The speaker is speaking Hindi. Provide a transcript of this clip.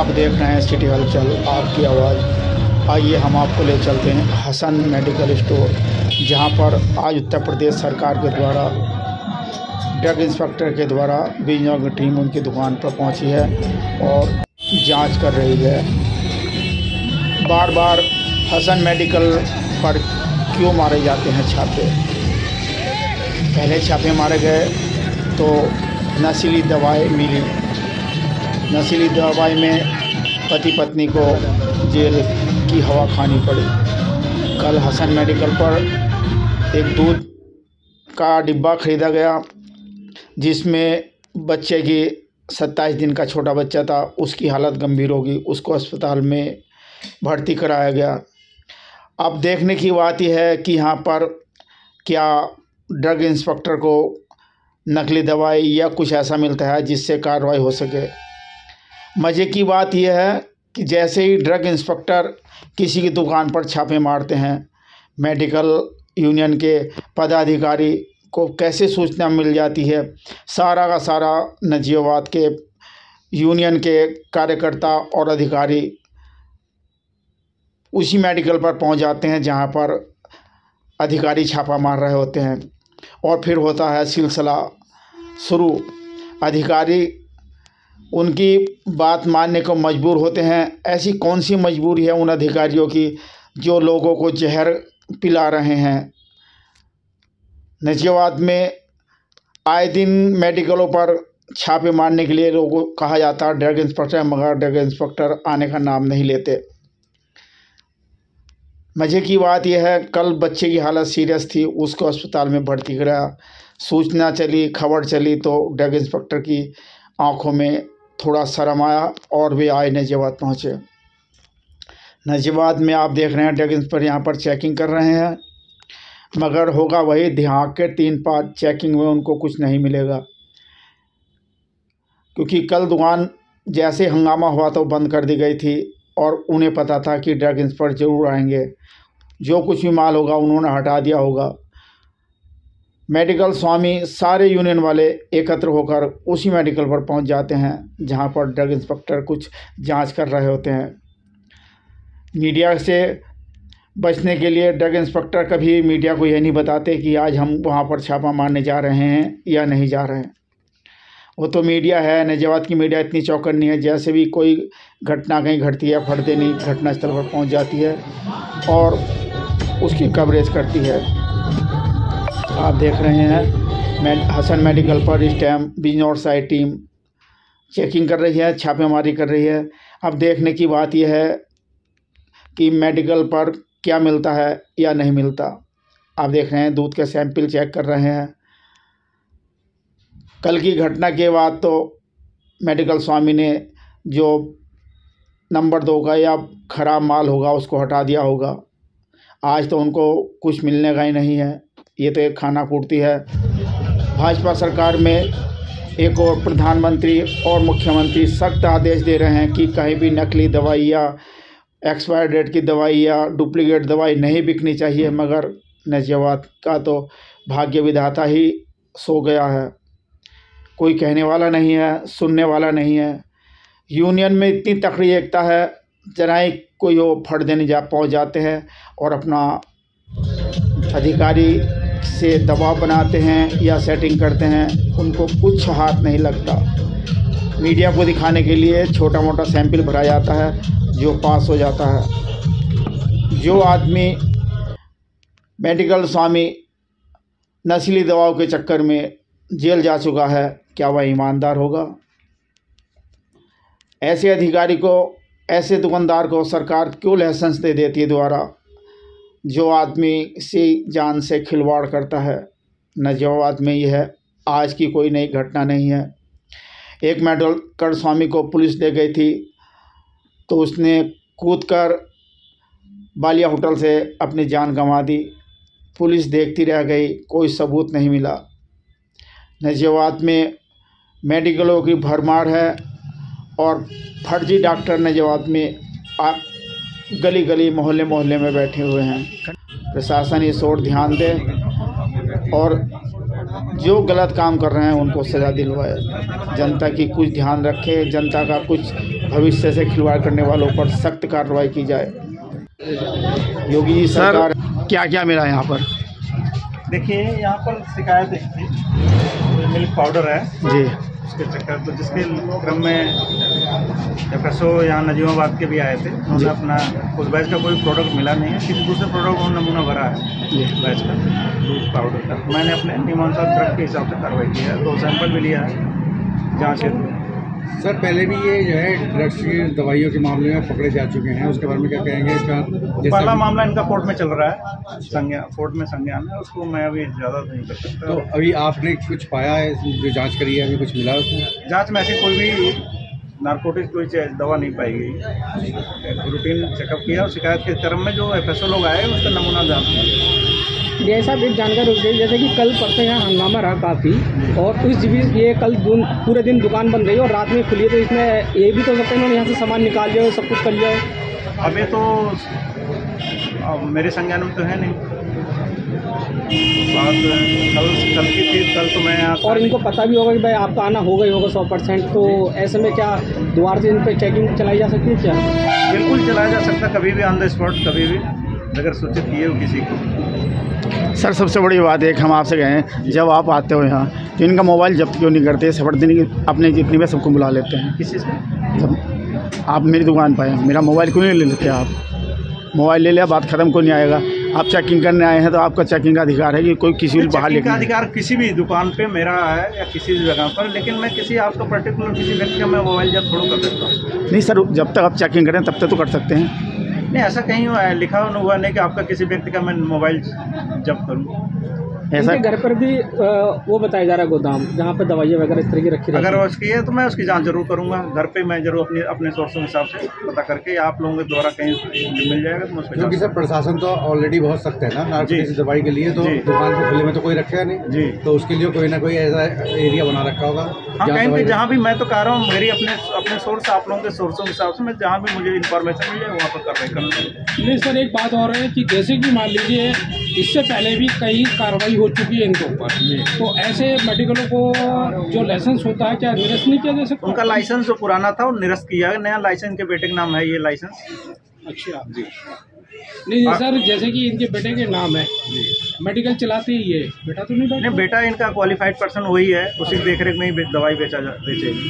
आप देख रहे हैं सिटी हलचल, आपकी आवाज़। आइए हम आपको ले चलते हैं हसन मेडिकल स्टोर, जहां पर आज उत्तर प्रदेश सरकार के द्वारा ड्रग इंस्पेक्टर के द्वारा बिजनौर की टीम उनकी दुकान पर पहुंची है और जांच कर रही है। बार बार हसन मेडिकल पर क्यों मारे जाते हैं छापे? पहले छापे मारे गए तो नशीली दवाई मिली। नशीली दवाई में पति पत्नी को जेल की हवा खानी पड़ी। कल हसन मेडिकल पर एक दूध का डिब्बा ख़रीदा गया जिसमें बच्चे की 27 दिन का छोटा बच्चा था, उसकी हालत गंभीर होगी, उसको अस्पताल में भर्ती कराया गया। अब देखने की बात यह है कि यहाँ पर क्या ड्रग इंस्पेक्टर को नकली दवाई या कुछ ऐसा मिलता है जिससे कार्रवाई हो सके। मज़े की बात यह है कि जैसे ही ड्रग इंस्पेक्टर किसी की दुकान पर छापे मारते हैं, मेडिकल यूनियन के पदाधिकारी को कैसे सूचना मिल जाती है। सारा का सारा नजीबाबाद के यूनियन के कार्यकर्ता और अधिकारी उसी मेडिकल पर पहुंच जाते हैं जहां पर अधिकारी छापा मार रहे होते हैं और फिर होता है सिलसिला शुरू। अधिकारी उनकी बात मानने को मजबूर होते हैं। ऐसी कौन सी मजबूरी है उन अधिकारियों की जो लोगों को जहर पिला रहे हैं। नजीबाबाद में आए दिन मेडिकलों पर छापे मारने के लिए लोगों को कहा जाता है ड्रग इंस्पेक्टर, मगर ड्रग इंस्पेक्टर आने का नाम नहीं लेते। मज़े की बात यह है, कल बच्चे की हालत सीरियस थी, उसको अस्पताल में भर्ती कराया। सूचना चली, खबर चली तो ड्रग इंस्पेक्टर की आंखों में थोड़ा शर्म आया और वे आए नजीबाबाद पहुँचे। नजीबाबाद में आप देख रहे हैं ड्रग इंस्पेक्टर यहाँ पर चेकिंग कर रहे हैं, मगर होगा वही दिहाड़ के 3-5 चेकिंग में उनको कुछ नहीं मिलेगा। क्योंकि कल दुकान जैसे हंगामा हुआ तो बंद कर दी गई थी और उन्हें पता था कि ड्रग इंस्पेक्टर ज़रूर आएंगे। जो कुछ भी माल होगा उन्होंने हटा दिया होगा। मेडिकल स्वामी सारे यूनियन वाले एकत्र होकर उसी मेडिकल पर पहुंच जाते हैं जहां पर ड्रग इंस्पेक्टर कुछ जांच कर रहे होते हैं। मीडिया से बचने के लिए ड्रग इंस्पेक्टर कभी मीडिया को यह नहीं बताते कि आज हम वहां पर छापा मारने जा रहे हैं या नहीं जा रहे हैं। वो तो मीडिया है, नजीबाबाद की मीडिया इतनी चौकन्नी है, जैसे भी कोई घटना कहीं घटती है फट देनी घटनास्थल पर पहुंच जाती है और उसकी कवरेज करती है। आप देख रहे हैं हसन मेडिकल पर इस time Bijnor side team checking कर रही है, छापेमारी कर रही है। अब देखने की बात यह है कि मेडिकल पर क्या मिलता है या नहीं मिलता। आप देख रहे हैं दूध के सैंपल चेक कर रहे हैं। कल की घटना के बाद तो मेडिकल स्वामी ने जो नंबर 2 का या ख़राब माल होगा उसको हटा दिया होगा। आज तो उनको कुछ मिलने का ही नहीं है। ये तो एक खाना पूर्ति है। भाजपा सरकार में एक और प्रधानमंत्री और मुख्यमंत्री सख्त आदेश दे रहे हैं कि कहीं भी नकली दवाई या एक्सपायर डेट की दवाई या डुप्लीकेट दवाई नहीं बिकनी चाहिए, मगर नजीबाबाद का तो भाग्य विधाता ही सो गया है। कोई कहने वाला नहीं है, सुनने वाला नहीं है। यूनियन में इतनी तकड़ी एकता है, जरा ही कोई वो फट देने पहुँच जाते हैं और अपना अधिकारी से दबाव बनाते हैं या सेटिंग करते हैं, उनको कुछ हाथ नहीं लगता। मीडिया को दिखाने के लिए छोटा मोटा सैंपल भरा जाता है जो पास हो जाता है। जो आदमी मेडिकल स्वामी नशीली दवाओं के चक्कर में जेल जा चुका है, क्या वह ईमानदार होगा? ऐसे अधिकारी को, ऐसे दुकानदार को सरकार क्यों लाइसेंस दे देती है दोबारा, जो आदमी से जान से खिलवाड़ करता है? नजीबाबाद में यह आज की कोई नई घटना नहीं है। एक मेडिकल स्वामी को पुलिस ले गई थी तो उसने कूदकर बालिया होटल से अपनी जान गंवा दी। पुलिस देखती रह गई, कोई सबूत नहीं मिला। नजीबाबाद में मेडिकलों की भरमार है और फर्जी डॉक्टर नजीबाबाद में गली गली मोहल्ले मोहल्ले में बैठे हुए हैं। प्रशासन इस ओर ध्यान दे और जो गलत काम कर रहे हैं उनको सज़ा दिलवाए। जनता की कुछ ध्यान रखे, जनता का कुछ भविष्य से खिलवाड़ करने वालों पर सख्त कार्रवाई की जाए। योगी जी सरकार क्या क्या मिला यहाँ पर? देखिए, यहाँ पर शिकायत थी, मिल्क पाउडर है जी, उसके चक्कर, तो जिसके क्रम में FSO यहाँ नजीमाबाद के भी आए थे। उन्होंने अपना उस बैच का कोई प्रोडक्ट मिला नहीं है, किसी दूसरे प्रोडक्ट को नमूना भरा है बैच का दूध पाउडर का। मैंने अपने नियमानुसार ड्रग के हिसाब से कार्रवाई की है, तो सैंपल भी लिया है जाँच हेतु। सर, पहले भी ये जो है ड्रग्स की दवाइयों के मामले में पकड़े जा चुके हैं, उसके बारे में क्या कहेंगे? इसका पहला मामला इनका कोर्ट में चल रहा है, कोर्ट में संज्ञान है, उसको मैं अभी ज़्यादा नहीं कर सकता। तो अभी आपने कुछ पाया है जो जांच करी है, अभी कुछ मिला उसमें? जांच में ऐसी कोई भी नारकोटिक कोई दवा नहीं पाई गई। रूटीन चेकअप किया और शिकायत के क्रम में जो FSO लोग आए उसका नमूना जांच किया। ये साहब एक जानकारी हो गई, जैसे कि कल परसों यहाँ हंगामा रहा काफ़ी, और उस बीच ये कल पूरे दिन दुकान बंद रही और रात में खुली है, तो इसमें ये भी तो सकते हैं इन्होंने यहाँ से सामान निकाल लिया और सब कुछ कर लिया है। अभी तो मेरे संज्ञान में तो है नहीं बात, कल की थी, कल तो मैं यहाँ। और इनको पता भी होगा कि भाई आपका आना होगा ही होगा 100%, तो ऐसे में क्या दोबारा से इन पर चेकिंग चलाई जा सकती है क्या? बिल्कुल चलाया जा सकता, कभी भी ऑन द स्पॉट, कभी भी अगर सूचित किए हो किसी को। सर सबसे बड़ी बात एक हम आपसे कहें, जब आप आते हो यहाँ तो इनका मोबाइल जब्त क्यों नहीं करते? सफर दिन की अपने जितनी में सबको बुला लेते हैं। किसी से जब आप मेरी दुकान पर आए, मेरा मोबाइल क्यों नहीं ले लेते? आप मोबाइल ले लिया, बात ख़त्म क्यों नहीं आएगा? आप चेकिंग करने आए हैं तो आपका चेकिंग का अधिकार है कि कोई किसी भी बाहर लेकर। अधिकार किसी भी दुकान पे मेरा है या किसी भी जगह पर, लेकिन मैं किसी आपका पर्टिकुलर किसी व्यक्ति का मैं मोबाइल जब थोड़ा कर सकता हूँ। नहीं सर, जब तक आप चेकिंग करें तब तक तो कर सकते हैं। नहीं, ऐसा कहीं लिखा हुआ नहीं कि आपका किसी व्यक्ति का मैं मोबाइल जब्त करूँ। इनके घर पर भी वो बताया जा रहा है गोदाम जहाँ पे दवाइयाँ वगैरह इस तरह की रखी रहती हैं। अगर उसकी है तो मैं उसकी जांच जरूर करूँगा। घर पे मैं जरूर अपने सोर्सों के हिसाब से पता करके आप लोगों के द्वारा कहीं मिल जाएगा तो मैं उसको। क्योंकि सर प्रशासन तो ऑलरेडी बहुत सख्त है ना नारकोटिक्स दवाई के लिए, तो दुकान को खुले में तो कोई रखेगा नहीं जी, तो उसके लिए कोई ना कोई ऐसा एरिया बना रखा होगा। हाँ, कहीं भी जहाँ भी मैं तो कह रहा हूँ, मेरी अपने सोर्स, आप लोगों के सोर्सों के हिसाब से मैं जहाँ भी मुझे इन्फॉर्मेशन मिल जाए वहाँ पर कार्रवाई करूँगा। नहीं सर, एक बात और है कि जैसे कि मान लीजिए इससे पहले भी कई कार्रवाई हो चुकी है इनके ऊपर, तो ऐसे मेडिकलों को जो लाइसेंस होता है क्या निरस्त नहीं किया जा सकता? उनका लाइसेंस जो पुराना था वो निरस्त किया है, नया लाइसेंस के बेटे के नाम है ये लाइसेंस। अच्छा जी। नहीं सर, जैसे कि इनके बेटे के नाम है, मेडिकल चलाते ही ये बेटा तो नहीं? बेटा इनका क्वालिफाइड पर्सन वही है, उसी की देखरेख में ही दवाई बेचेगी।